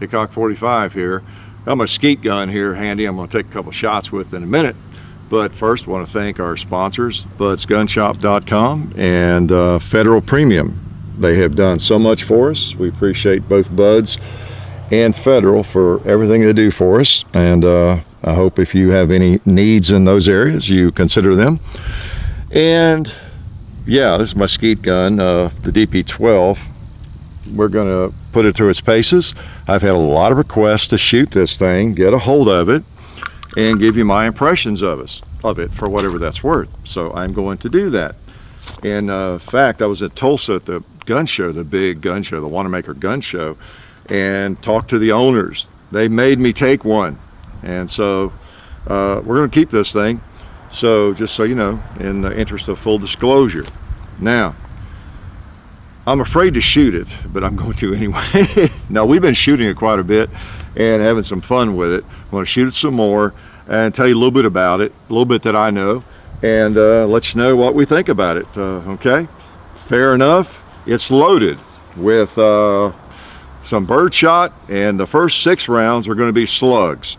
Hickok 45 here. Got my skeet gun here handy. I'm going to take a couple shots with in a minute. But first, I want to thank our sponsors, budsgunshop.com and Federal Premium. They have done so much for us. We appreciate both Buds and Federal for everything they do for us. And I hope if you have any needs in those areas, you consider them. And yeah, this is my skeet gun, the DP12. We're going to put it through its paces. I've had a lot of requests to shoot this thing, get a hold of it, and give you my impressions of it for whatever that's worth. So I'm going to do that. In fact, I was at Tulsa at the gun show, the big gun show, the Wanamaker gun show, and talked to the owners. They made me take one. And so we're going to keep this thing. So just so you know, in the interest of full disclosure. Now, I'm afraid to shoot it, but I'm going to anyway. Now, we've been shooting it quite a bit and having some fun with it. I want to shoot it some more and tell you a little bit about it, a little bit that I know, and let you know what we think about it, okay? Fair enough. It's loaded with some birdshot, and the first 6 rounds are going to be slugs.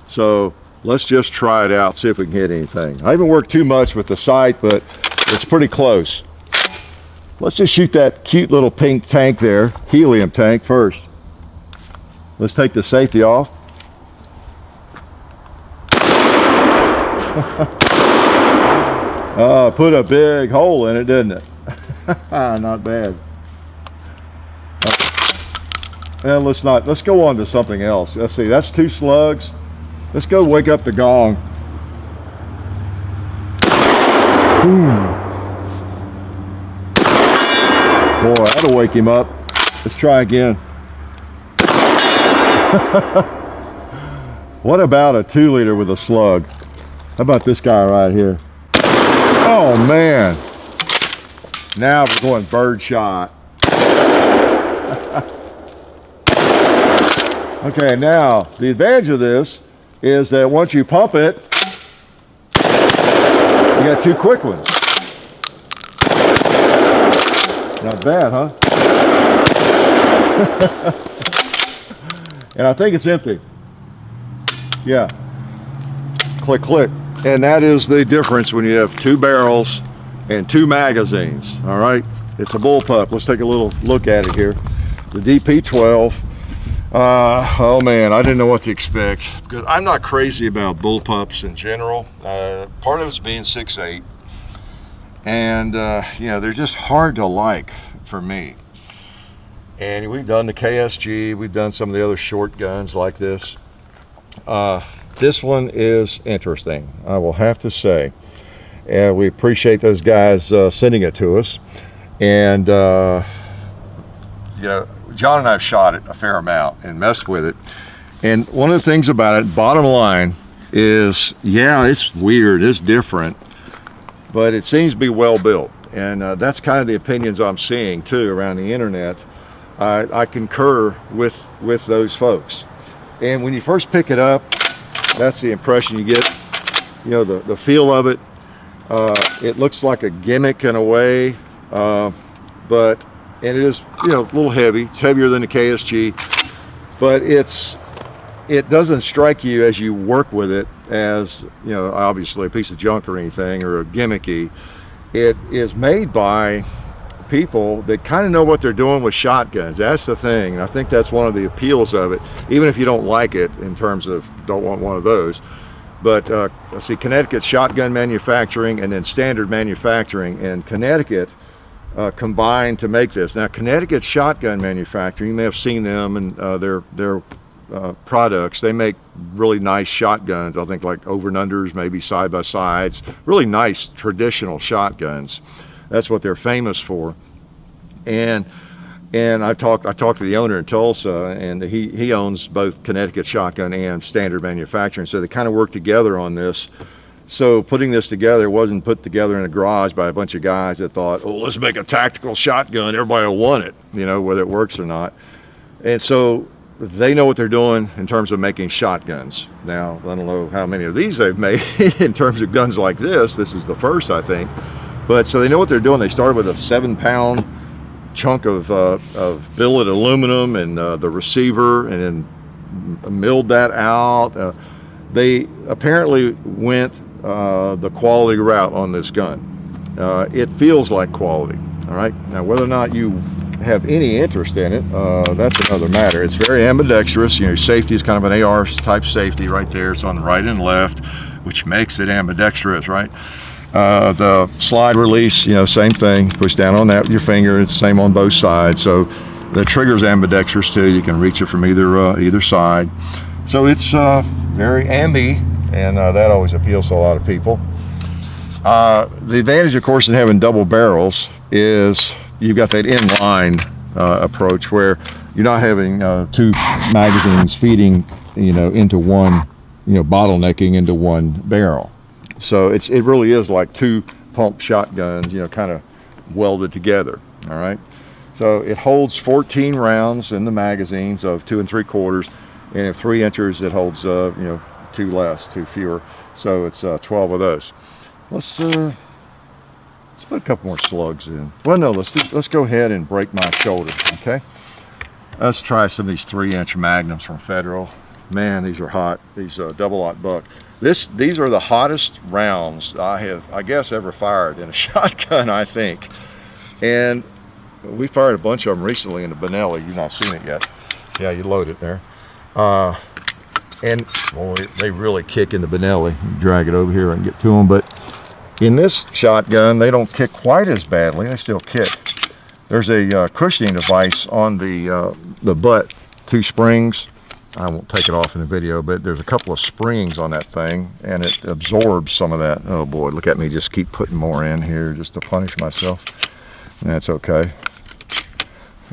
So let's just try it out, see if we can hit anything. I haven't worked too much with the sight, but it's pretty close. Let's just shoot that cute little pink tank there, helium tank first. Let's take the safety off. Put a big hole in it, didn't it? Not bad. And let's go on to something else. Let's see, that's 2 slugs. Let's go wake up the gong. Boom. Boy, that'll wake him up. Let's try again. What about a 2-liter with a slug? How about this guy right here? Oh man. Now we're going bird shot. Okay, now the advantage of this is that once you pump it, you got 2 quick ones. Not bad, huh? And I think it's empty. Yeah. Click, click. And that is the difference when you have 2 barrels and 2 magazines. All right. It's a bullpup. Let's take a little look at it here. The DP12. Oh man, I didn't know what to expect because I'm not crazy about bullpups in general. Part of it's being 6'8", and you know, they're just hard to like for me. And we've done the KSG, we've done some of the other short guns like this. This one is interesting, I will have to say. And we appreciate those guys sending it to us. And you know, John and I have shot it a fair amount and messed with it. And one of the things about it, bottom line, is yeah, it's weird, it's different, but it seems to be well built. And that's kind of the opinions I'm seeing too around the internet. I concur with those folks. And when you first pick it up, that's the impression you get. You know, the feel of it. It looks like a gimmick in a way, but and it is, you know, a little heavy. It's heavier than the KSG, but it doesn't strike you as you work with it as, you know, obviously a piece of junk or anything or a gimmicky. It is made by people that kind of know what they're doing with shotguns. That's the thing. And I think that's one of the appeals of it, even if you don't like it in terms of don't want one of those. But let's see, Connecticut Shotgun Manufacturing and then Standard Manufacturing, and Connecticut combined to make this. Now, Connecticut Shotgun Manufacturing, you may have seen them and their products. They make really nice shotguns. I think like over and unders, maybe side by sides. Really nice traditional shotguns. That's what they're famous for. And I talked to the owner in Tulsa, and he owns both Connecticut Shotgun and Standard Manufacturing. So they kind of work together on this. So putting this together wasn't put together in a garage by a bunch of guys that thought, oh, let's make a tactical shotgun, everybody will want it, you know, whether it works or not. And so they know what they're doing in terms of making shotguns. Now, I don't know how many of these they've made in terms of guns like this. This is the first, I think. But so they know what they're doing. They started with a 7-pound chunk of billet aluminum and the receiver, and then milled that out. They apparently went the quality route on this gun. It feels like quality. All right. Now, whether or not you have any interest in it, that's another matter. It's very ambidextrous. You know, safety is kind of an AR type safety right there. It's on the right and left, which makes it ambidextrous, right? The slide release, you know, same thing. Push down on that with your finger. It's the same on both sides. So the trigger's ambidextrous too. You can reach it from either side. So it's very ambi, and that always appeals to a lot of people. The advantage, of course, in having double barrels is you've got that inline approach where you're not having two magazines feeding, you know, into one, you know, bottlenecking into one barrel. So it really is like two pump shotguns, you know, kind of welded together. All right. So it holds 14 rounds in the magazines of 2 3/4, and if 3 inches, it holds you know, 2 fewer. So it's 12 of those. Let's put a couple more slugs in. Well, no, let's go ahead and break my shoulder. Okay. Let's try some of these 3-inch Magnums from Federal. Man, these are hot. These double-aught buck. These are the hottest rounds I have, I guess, ever fired in a shotgun, I think. And we fired a bunch of them recently in the Benelli. You've not seen it yet. Yeah, you load it there. And boy, they really kick in the Benelli. You drag it over here and get to them. But in this shotgun, they don't kick quite as badly. They still kick. There's a cushioning device on the butt, 2 springs. I won't take it off in the video, but there's a couple of springs on that thing, and it absorbs some of that. Oh boy, look at me just keep putting more in here just to punish myself. And that's okay.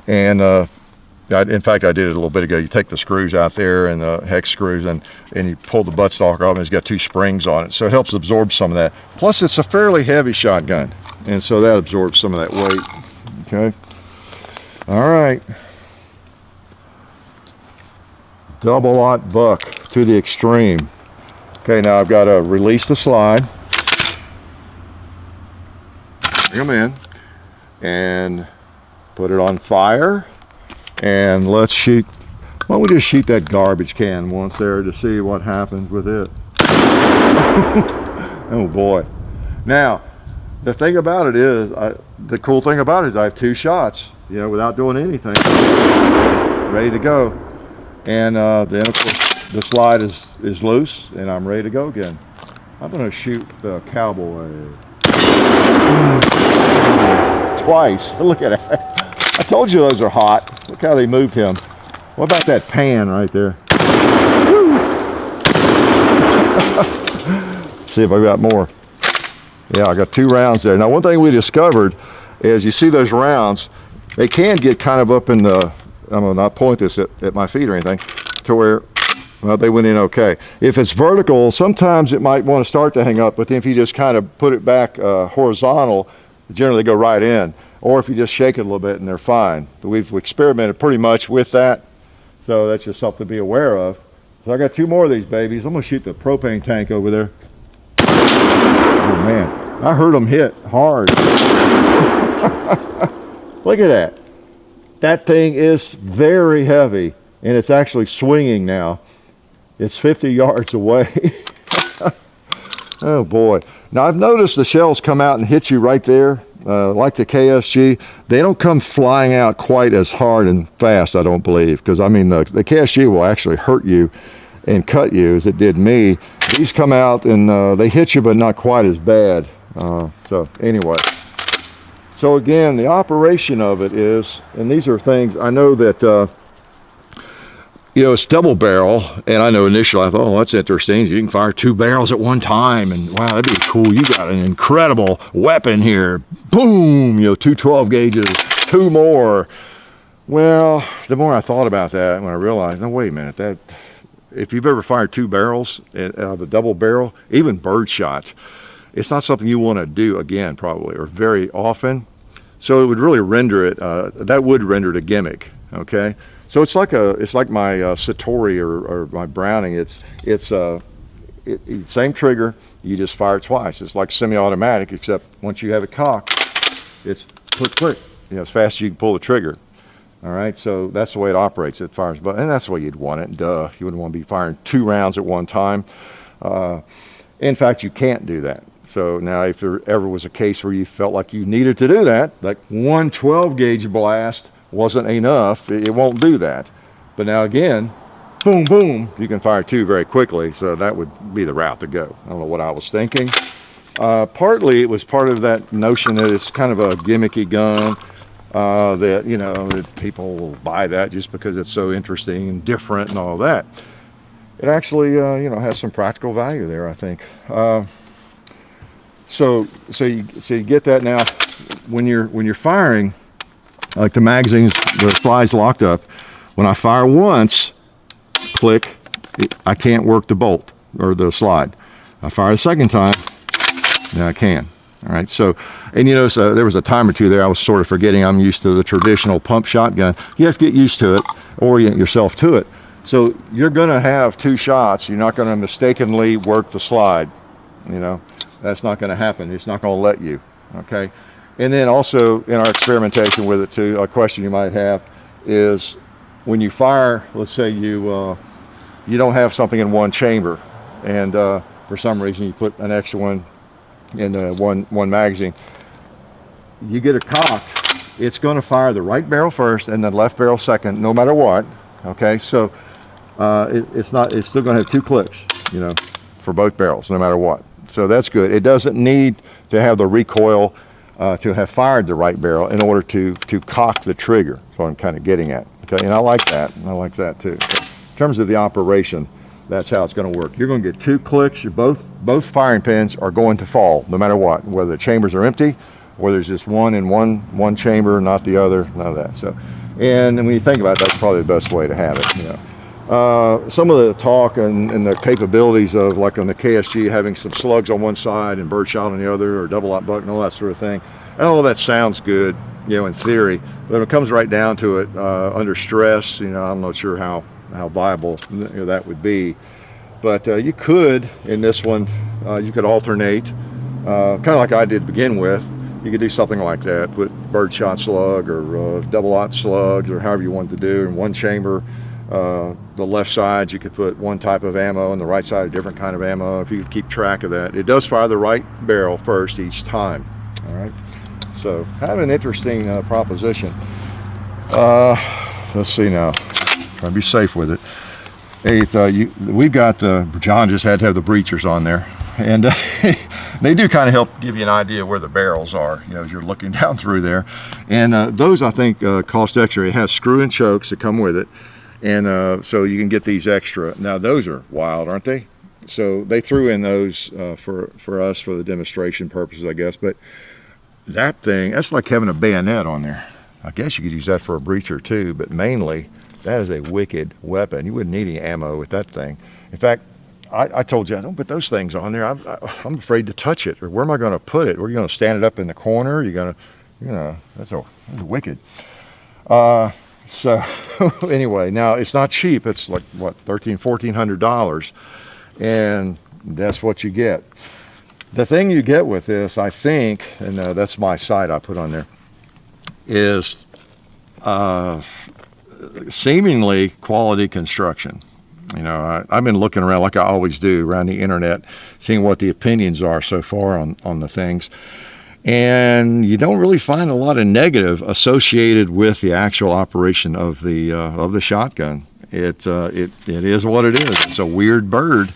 And in fact, I did it a little bit ago. You take the screws out there and the hex screws, and you pull the buttstock off, and it's got 2 springs on it. So it helps absorb some of that. Plus, it's a fairly heavy shotgun, and so that absorbs some of that weight. Okay. All right. Double-aught buck to the extreme. Okay, now I've got to release the slide. Bring them in and put it on fire. And let's shoot. Why don't we just shoot that garbage can once there to see what happens with it. Oh boy. Now, the thing about it is, the cool thing about it is I have 2 shots, you know, without doing anything. Ready to go. And then of course the slide is loose, and I'm ready to go again. I'm going to shoot the cowboy twice. Look at that. I told you those are hot. Look how they moved him. What about that pan right there? See if I got more. Yeah, I got 2 rounds there. Now, one thing we discovered is, you see those rounds, they can get kind of up in the, I'm going to not point this at my feet or anything, to where, well, they went in okay. If it's vertical, sometimes it might want to start to hang up, but then if you just kind of put it back horizontal, generally go right in. Or if you just shake it a little bit, and they're fine. We've experimented pretty much with that, so that's just something to be aware of. So I got 2 more of these babies. I'm going to shoot the propane tank over there. Oh man, I heard them hit hard. Look at that. That thing is very heavy, and it's actually swinging now. It's 50 yards away. Oh boy. Now I've noticed the shells come out and hit you right there, like the KSG. They don't come flying out quite as hard and fast, I don't believe, because I mean the KSG will actually hurt you and cut you as it did me. These come out and they hit you, but not quite as bad. So anyway. So again, the operation of it is, and these are things, I know that, you know, it's double barrel, and I know initially I thought, oh, that's interesting. You can fire 2 barrels at one time, and wow, that'd be cool. You got an incredible weapon here. Boom, you know, 2 12 gauges, 2 more. Well, the more I thought about that, when I realized, no, wait a minute, that if you've ever fired 2 barrels of a double barrel, even birdshot, it's not something you want to do again, probably, or very often. So it would really render it, that would render it a gimmick, okay? So it's like my Satori or my Browning. It's same trigger, you just fire twice. It's like semi-automatic, except once you have it cocked, it's click, click, as fast as you can pull the trigger. All right, so that's the way it operates. It fires, and that's the way you'd want it. Duh, you wouldn't want to be firing 2 rounds at one time. In fact, you can't do that. So now, if there ever was a case where you felt like you needed to do that, like one 12-gauge blast wasn't enough, it won't do that. But now again, boom, boom, you can fire 2 very quickly. So that would be the route to go. I don't know what I was thinking. Partly, it was part of that notion that it's kind of a gimmicky gun. That that people will buy that just because it's so interesting and different and all that. It actually has some practical value there, I think. So you get that. Now when you're firing, like the magazines, the slide's locked up. When I fire once, click, I can't work the bolt or the slide. I fire a second time, now I can. All right, so, and you notice there was a time or two there I was sort of forgetting I'm used to the traditional pump shotgun. You have to get used to it, orient yourself to it. So you're gonna have 2 shots. You're not gonna mistakenly work the slide. That's not gonna happen. It's not gonna let you, okay? And then also in our experimentation with it too, a question you might have is when you fire, let's say you don't have something in one chamber and for some reason you put an extra one in the one magazine, you get it cocked, it's going to fire the right barrel first and the left barrel second, no matter what. Okay, so it's still going to have 2 clicks, for both barrels, no matter what. So that's good. It doesn't need to have the recoil to have fired the right barrel in order to cock the trigger. So I'm kind of getting at. Okay, and I like that. I like that too. So in terms of the operation, that's how it's going to work. You're going to get 2 clicks. Both firing pins are going to fall, no matter what, whether the chambers are empty or there's just one in one chamber, not the other, none of that. So, and when you think about it, that's probably the best way to have it. Some of the talk and the capabilities of, like on the KSG, having some slugs on one side and birdshot on the other, or double aught buck and all that sort of thing. And all that sounds good, in theory, but when it comes right down to it, under stress, I'm not sure how viable that would be. But you could, in this one, you could alternate, kind of like I did to begin with. You could do something like that, put birdshot slug or double aught slugs or however you wanted to do in one chamber. The left side, you could put one type of ammo, and the right side a different kind of ammo, if you could keep track of that. It does fire the right barrel first each time. All right, so kind of an interesting proposition. Let's see now. Try to be safe with it. We've got John just had to have the breachers on there, and they do kind of help give you an idea where the barrels are, as you're looking down through there. And those, I think, cost extra. It has screw and chokes that come with it, and so you can get these extra. Now those are wild, aren't they? So they threw in those for us for the demonstration purposes, I guess. But that thing, that's like having a bayonet on there. I guess you could use that for a breacher too, but mainly that is a wicked weapon. You wouldn't need any ammo with that thing. In fact, I told you, I don't put those things on there. I'm afraid to touch it. Or where am I going to put it? Were you going to stand it up in the corner? You're going to, that's wicked. So anyway, now it's not cheap. It's like, what, $1,400. And that's what you get. The thing you get with this, I think, and that's my site I put on there, is seemingly quality construction. I've been looking around like I always do around the internet, seeing what the opinions are so far on the things, and you don't really find a lot of negative associated with the actual operation of the shotgun. It is what it is. It's a weird bird,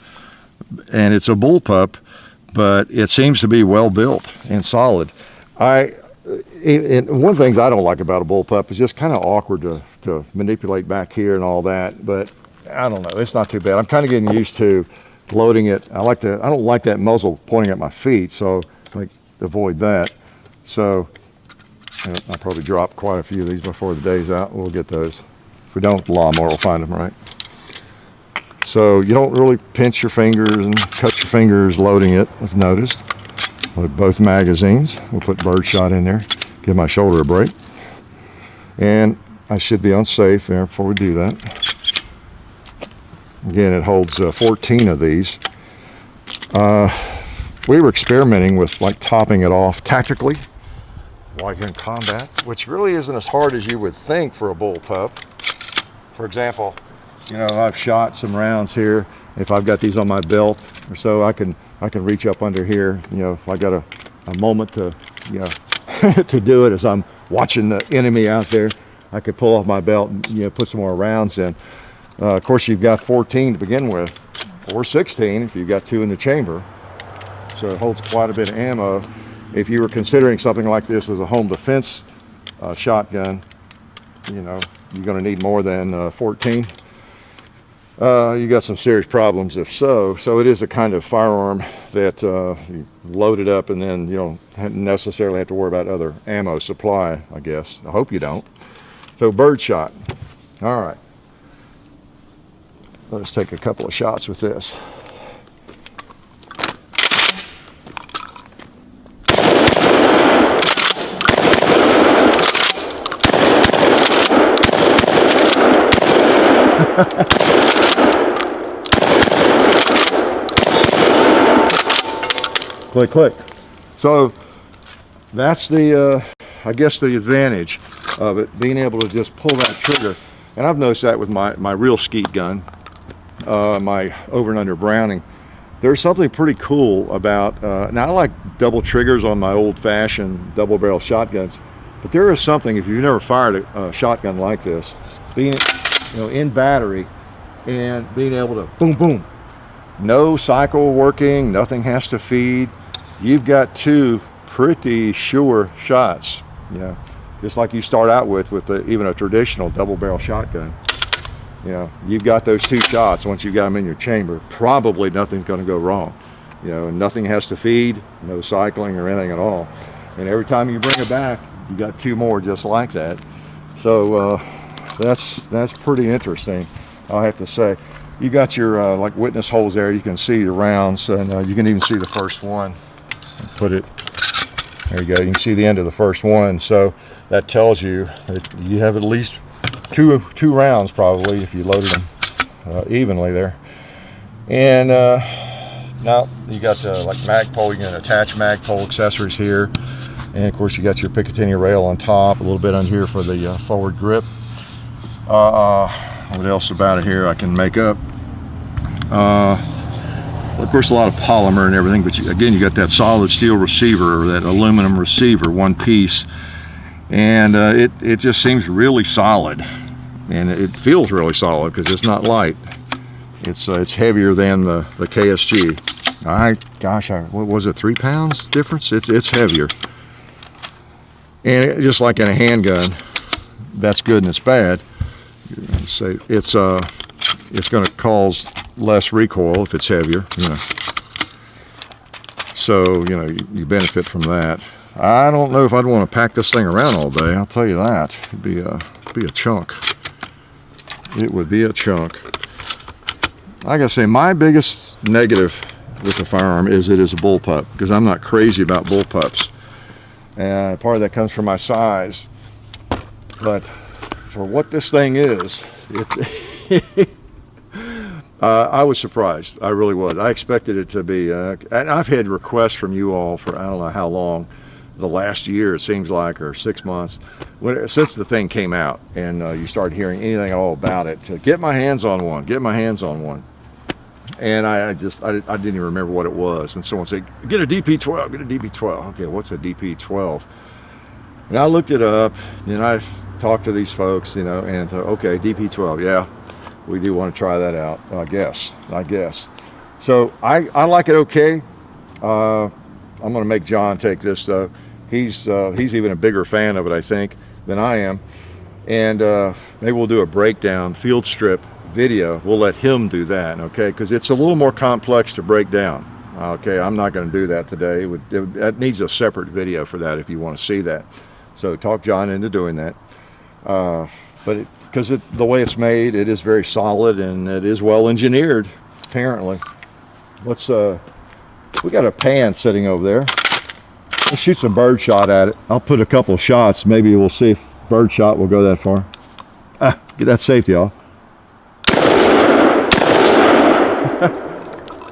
and it's a bullpup, but it seems to be well built and solid. And one of the things I don't like about a bullpup is just kind of awkward to manipulate back here and all that, but I don't know, it's not too bad. I'm kind of getting used to loading it. I don't like that muzzle pointing at my feet, so I avoid that. So I'll probably drop quite a few of these before the day's out. We'll get those. If we don't, the lawnmower will find them, right? So you don't really pinch your fingers and cut your fingers loading it, I've noticed. With both magazines, we'll put birdshot in there, give my shoulder a break. And I should be unsafe there before we do that. Again, it holds 14 of these. We were experimenting with like topping it off tactically, while you're in combat, which really isn't as hard as you would think for a bullpup. For example, you know, I've shot some rounds here. If I've got these on my belt or so, I can reach up under here. You know, if I got a moment to, you know, to do it as I'm watching the enemy out there, I could pull off my belt and, you know, put some more rounds in. Of course, you've got 14 to begin with, or 16 if you've got 2 in the chamber. So it holds quite a bit of ammo. If you were considering something like this as a home defense shotgun, you know, you're going to need more than 14. You got some serious problems if so. So it is a kind of firearm that you load it up and then you don't necessarily have to worry about other ammo supply, I guess. I hope you don't. So birdshot. All right. Let's take a couple of shots with this. Click, click. So that's the, I guess the advantage of it, being able to just pull that trigger. And I've noticed that with my real skeet gun, my over and under Browning. There's something pretty cool about, now I like double triggers on my old fashioned double barrel shotguns, but there is something, if you've never fired a shotgun like this, being, you know, in battery and being able to boom, boom, no cycle working, nothing has to feed. You've got 2 pretty sure shots, you know, just like you start out with even a traditional double barrel shotgun. You know, you've got those 2 shots. Once you've got them in your chamber, probably nothing's going to go wrong. You know, and nothing has to feed, no cycling or anything at all. And every time you bring it back, you got 2 more just like that. So that's pretty interesting, I have to say. You got your like witness holes there. You can see the rounds, and you can even see the first one. Put it there. You go. You can see the end of the first one. So that tells you that you have at least two rounds probably if you loaded them evenly there. And now you got like Magpul. You can attach Magpul accessories here, and of course you got your Picatinny rail on top, a little bit on here for the forward grip. What else about it here I can make up? Of course, a lot of polymer and everything, but again, you got that solid steel receiver, or that aluminum receiver, one piece, and it just seems really solid, and it feels really solid because it's not light. It's heavier than the KSG. What was it, 3 pounds difference? It's heavier, and just like in a handgun, that's good and it's bad. So it's going to cause less recoil if it's heavier, you know. So, you know, you benefit from that. I don't know if I'd want to pack this thing around all day, I'll tell you that. It'd be a chunk. It would be a chunk. Like I say, my biggest negative with the firearm is it is a bullpup, because I'm not crazy about bullpups. And part of that comes from my size. But for what this thing is, I was surprised. I really was. I expected it to be, and I've had requests from you all for I don't know how long, the last year it seems like, or 6 months, since the thing came out, and you started hearing anything at all about it, to get my hands on one, get my hands on one. And I didn't even remember what it was. When someone said, get a DP-12, get a DP-12. Okay, what's a DP-12? And I looked it up, and I talked to these folks, you know, and okay, DP-12, yeah, we do want to try that out, I guess. So I like it okay. I'm going to make John take this, though. He's even a bigger fan of it, I think, than I am. And maybe we'll do a breakdown field strip video. We'll let him do that, okay? Because it's a little more complex to break down. Okay, I'm not going to do that today. That needs a separate video for that if you want to see that. So talk John into doing that. But because the way it's made, it is very solid and it is well engineered, apparently. Let's we got a pan sitting over there. Let's shoot some bird shot at it. I'll put a couple shots. Maybe we'll see if bird shot will go that far. Get that safety off.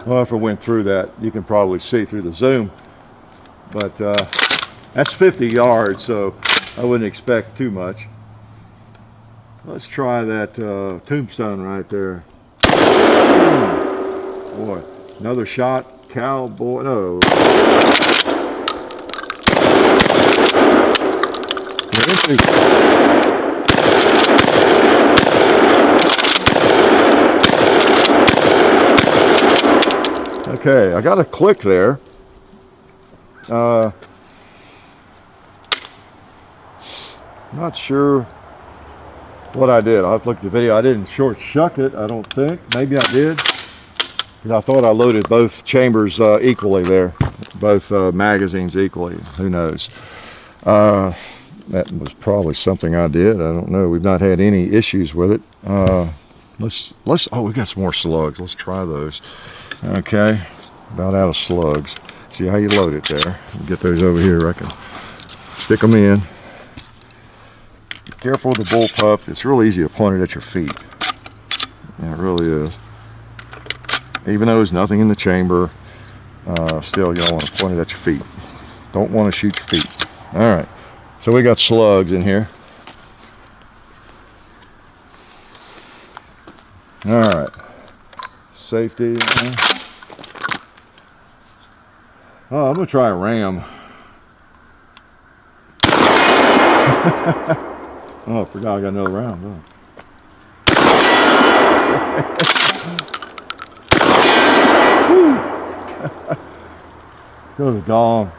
Well, if it went through that, you can probably see through the zoom. But That's 50 yards, so I wouldn't expect too much. Let's try that tombstone right there. Boy, another shot, cowboy, no. Okay, I got a click there. Not sure what I did. I'll have to look at the video. I didn't short shuck it, I don't think. Maybe I did. Because I thought I loaded both chambers equally there. Both magazines equally. Who knows? That was probably something I did. I don't know. We've not had any issues with it. Let's oh, we got some more slugs. Let's try those. Okay. About out of slugs. See how you load it there. Get those over here, I can stick them in. Be careful with the bullpup. It's real easy to point it at your feet. Yeah, it really is. Even though there's nothing in the chamber, still you don't want to point it at your feet. Don't want to shoot your feet. All right. So we got slugs in here. All right. Safety. Oh, I'm gonna try a ram. Oh, I forgot I got another round. Go to the gong.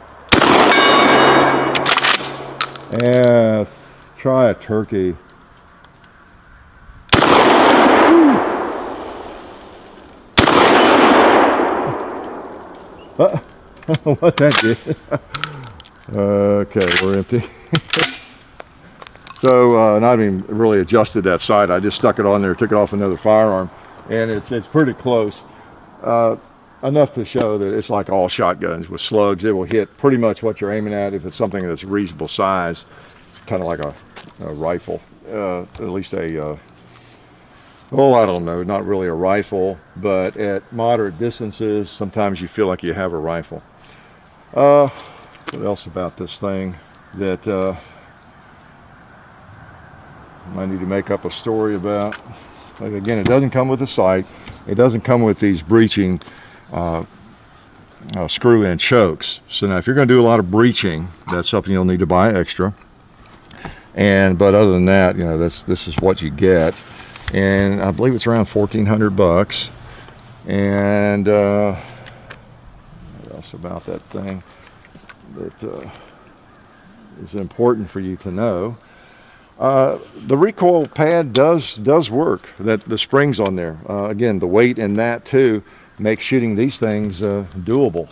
Yeah, let's try a turkey. What that did. Okay, we're empty. So not even really adjusted that side. I just stuck it on there, took it off another firearm, and it's pretty close. Enough to show that it's like all shotguns with slugs. It will hit pretty much what you're aiming at if it's something that's reasonable size. It's kind of like a rifle, at least a oh, I don't know, not really a rifle, but at moderate distances, sometimes you feel like you have a rifle. What else about this thing that I might need to make up a story about? Like, again, it doesn't come with a sight. It doesn't come with these breeching screw-in chokes. So now if you're going to do a lot of breeching, that's something you'll need to buy extra. But other than that, you know, this is what you get. And I believe it's around $1,400. And what else about that thing that is important for you to know? The recoil pad does work. That the springs on there. Again, the weight in that too makes shooting these things doable.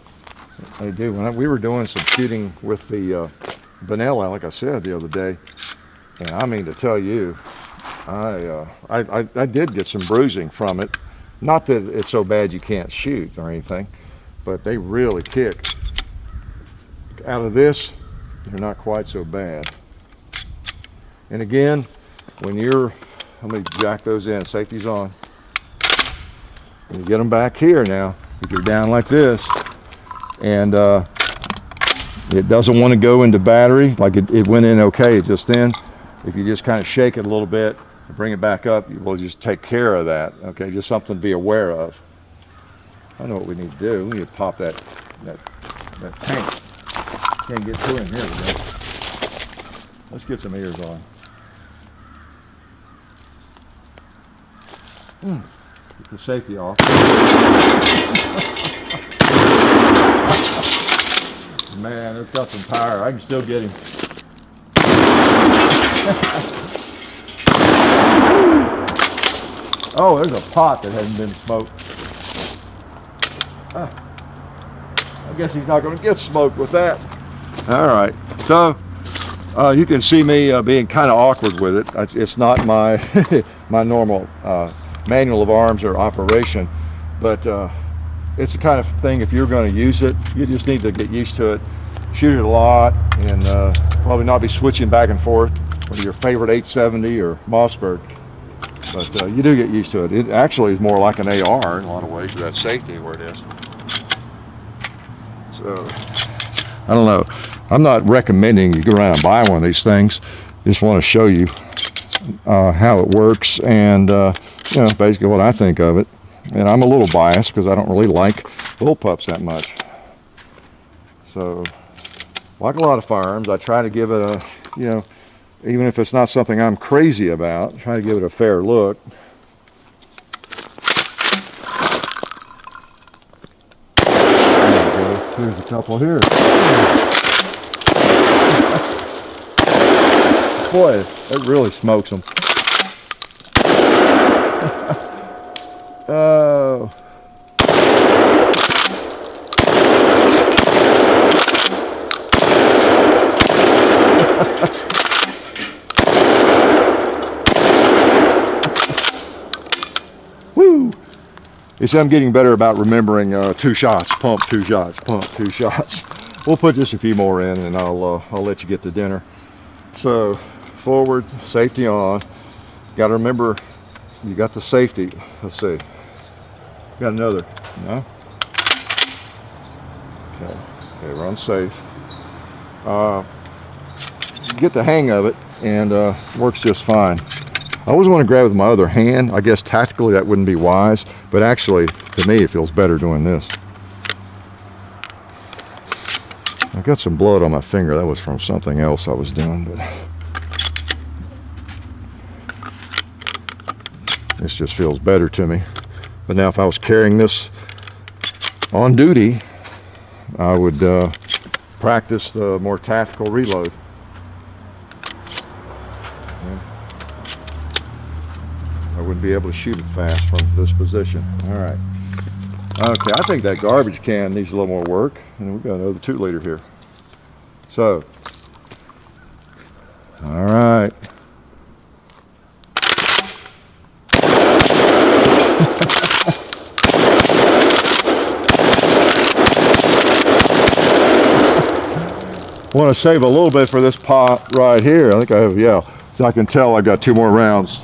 They do. When we were doing some shooting with the Vanilla, like I said the other day, and I mean to tell you, I did get some bruising from it. Not that it's so bad you can't shoot or anything, but they really kick. Out of this, they're not quite so bad. And again, when you're, let me jack those in, safety's on. When you get them back here now, if you're down like this, and it doesn't want to go into battery, like it went in okay just then. If you just kind of shake it a little bit and bring it back up, you will just take care of that. Okay, just something to be aware of. I know what we need to do. We need to pop that tank. Can't get to him here. We go. Let's get some ears on. Get the safety off. Man, it's got some power. I can still get him. Oh, there's a pot that hasn't been smoked. I guess he's not going to get smoked with that. All right, so you can see me being kind of awkward with it. It's not my my normal manual of arms or operation, but it's the kind of thing, if you're going to use it, you just need to get used to it, shoot it a lot, and probably not be switching back and forth with your favorite 870 or Mossberg. But you do get used to it. It actually is more like an AR in a lot of ways, with that safety where it is. So I don't know. I'm not recommending you go around and buy one of these things. Just want to show you how it works and you know, basically what I think of it. And I'm a little biased because I don't really like bullpups that much. So, like a lot of firearms, I try to give it a, you know, even if it's not something I'm crazy about, try to give it a fair look. There we go. Here's a couple here. Boy, it really smokes them. Oh. Woo! You see, I'm getting better about remembering 2 shots, pump 2 shots, pump 2 shots. We'll put just a few more in, and I'll let you get to dinner. So, forward, safety on. Got to remember, you got the safety. Let's see. Got another. No. Okay. Okay, run safe. Get the hang of it, and works just fine. I always want to grab it with my other hand. I guess tactically that wouldn't be wise, but actually, to me, it feels better doing this. I got some blood on my finger. That was from something else I was doing, but this just feels better to me. But now if I was carrying this on duty, I would practice the more tactical reload. I wouldn't be able to shoot it fast from this position. All right. Okay, I think that garbage can needs a little more work. And we've got another 2-liter here. So, all right. Want to save a little bit for this pot right here. I think I have, yeah. So I can tell I've got 2 more rounds.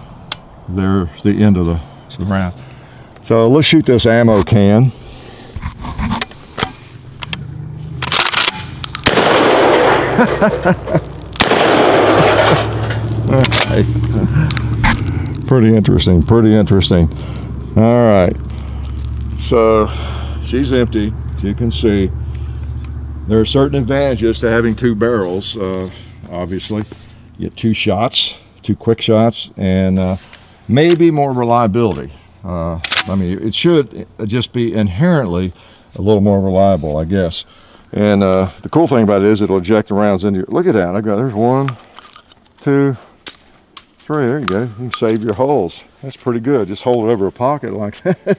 There's the end of the round. So let's shoot this ammo can. Okay. Pretty interesting, pretty interesting. All right. So she's empty, as you can see. There are certain advantages to having 2 barrels. Obviously, you get 2 shots, 2 quick shots, and maybe more reliability. I mean, it should just be inherently a little more reliable, I guess. And the cool thing about it is it'll eject the rounds into your, look at that, there's 1, 2, 3, there you go. You can save your holes. That's pretty good. Just hold it over a pocket like that.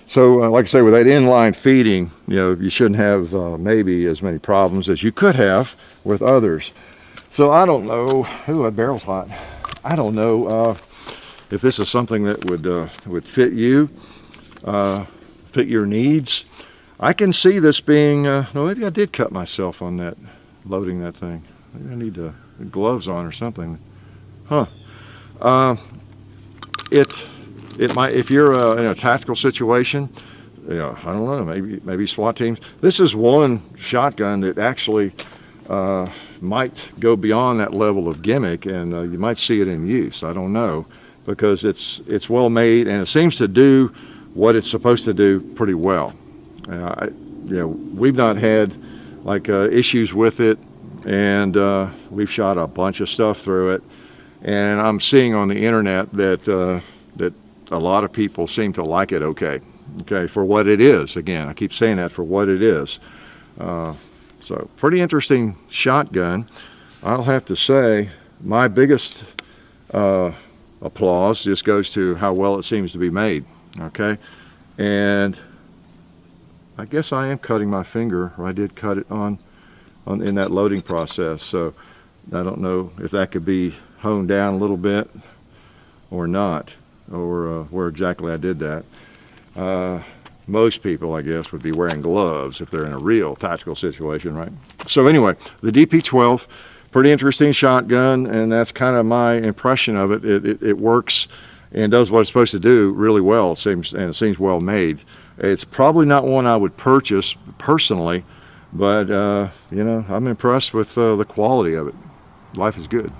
So, like I say, with that inline feeding, you know, you shouldn't have maybe as many problems as you could have with others. So I don't know. Ooh, that barrel's hot. I don't know if this is something that would fit you, fit your needs. I can see this being. No, maybe I did cut myself on that, loading that thing. Maybe I need gloves on or something. Huh. It might, if you're in a tactical situation, you know, I don't know, maybe SWAT teams. This is one shotgun that actually might go beyond that level of gimmick, and you might see it in use. I don't know, because it's well made and it seems to do what it's supposed to do pretty well. You know, we've not had like issues with it, and we've shot a bunch of stuff through it, and I'm seeing on the internet that that a lot of people seem to like it okay for what it is. Again, I keep saying that, for what it is. So pretty interesting shotgun. I'll have to say my biggest applause just goes to how well it seems to be made. Okay, and I guess I am cutting my finger, or I did cut it on in that loading process, so I don't know if that could be honed down a little bit or not, or where exactly I did that. Most people, I guess, would be wearing gloves if they're in a real tactical situation, right? So anyway, the DP-12, pretty interesting shotgun, and that's kind of my impression of it. It works and does what it's supposed to do really well, it seems, and it seems well made. It's probably not one I would purchase personally, But, you know, I'm impressed with the quality of it. Life is good.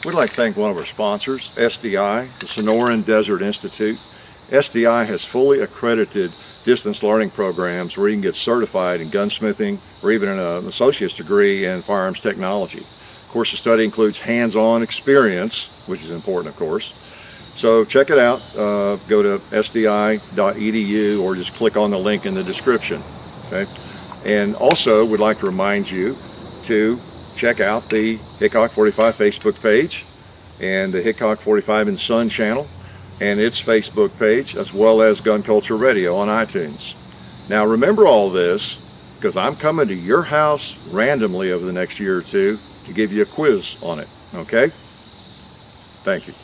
We'd like to thank one of our sponsors, SDI, the Sonoran Desert Institute. SDI has fully accredited distance learning programs where you can get certified in gunsmithing or even an associate's degree in firearms technology. Of course, the study includes hands-on experience, which is important, of course. So check it out. Go to sdi.edu or just click on the link in the description. Okay? And also, we'd like to remind you to check out the Hickok 45 Facebook page and the Hickok 45 and Son channel and its Facebook page, as well as Gun Culture Radio on iTunes. Now remember all this, because I'm coming to your house randomly over the next year or two to give you a quiz on it, okay? Thank you.